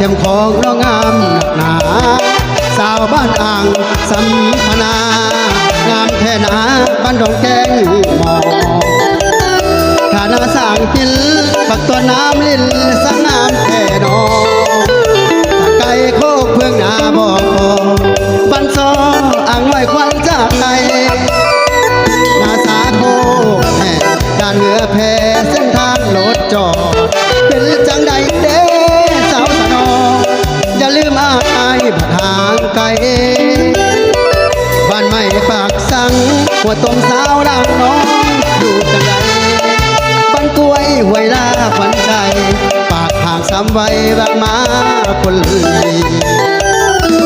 เข้มของร้องงามหนักหนาสาวบ้านอ่างสัมพนางามแท่นาบ้านดงแกงหมอขานาสร้างหินปักตัวน้ำลิ้นสังงามแท่นอไก่โคกเพื่องนาบอกบันซออ่างลอยควันจากไกนาสาโคแห่ด้านเหนือแพเส้นทางรถจอดเป็นจังใดเด้สาวสนออย่าลืมอายบัดหางไกลบ้านไม่ปากสังหัวต้มสาวดังน้องอยู่จังใดบ้านกล้วยห้วยลาขวัญใจปากทางซ้ำไว้รักมาคนลี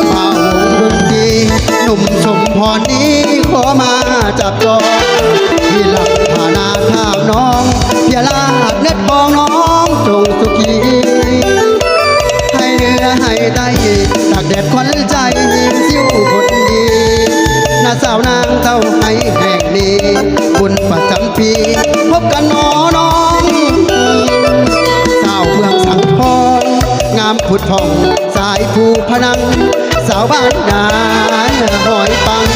เป่าวงดนตรีหนุ่มสมพรนี้ขอมาจับจองที่หลับผานาข้ามน้องอย่าลาดเน็ตปองน้องจงสุขีให้เนื้อให้ได้ตากแดดควันใจยิ้มซิ้วคนดีน้าสาวนางเท่าให้แห่งนี้บุญประจำปีพบกันน้องสาวเมืองสังทองงามผุดผ่องสายภูพนังสาวบ้านนาหอยปัง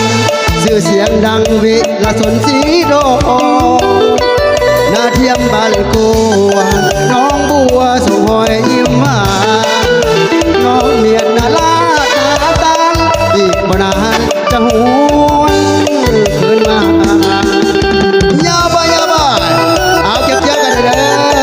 ชื่อเสียงดังวิละสนสีโดนาเทียมบ้านกูน้องบัวส่งหอยยิ้มหวานน้องเมียนนาลาตาตาอีกบ่นานจะหวนคืนมาอย่าบ่เอาเก็บเยอะกันเด้อ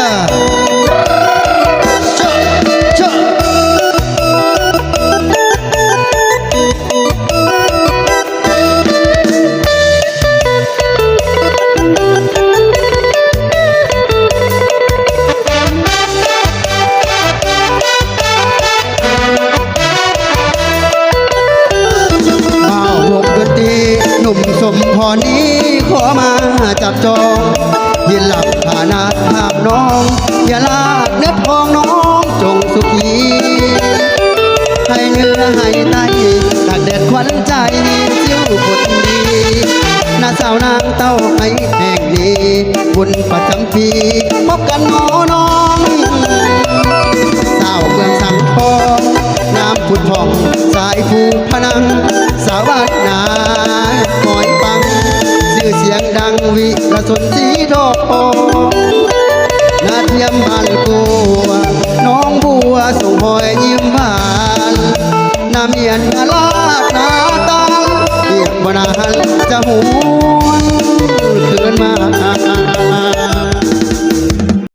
สมพรนี้ขอมาจับจองยินหลับฐานะภาพน้องอย่าลาดเน็บทองน้องจงสุขีให้เนื้อให้ไตตากแดดควันใจซิ้วคนดีน้าสาวนางเต้าไห้แห่งนี้บุญประจำปีพบกันน้องสาวเมืองสังทองน้ำผุดผ่องสายภูพนังสาวบ้านนาหอยปังชื่อเสียงดังวิละสนสีทองนาเทียมบ้านกูน้องบัวส่งหอยยิ้มหวานน้าเมียนนาลาดนาตาเรียกบ่นานจะหว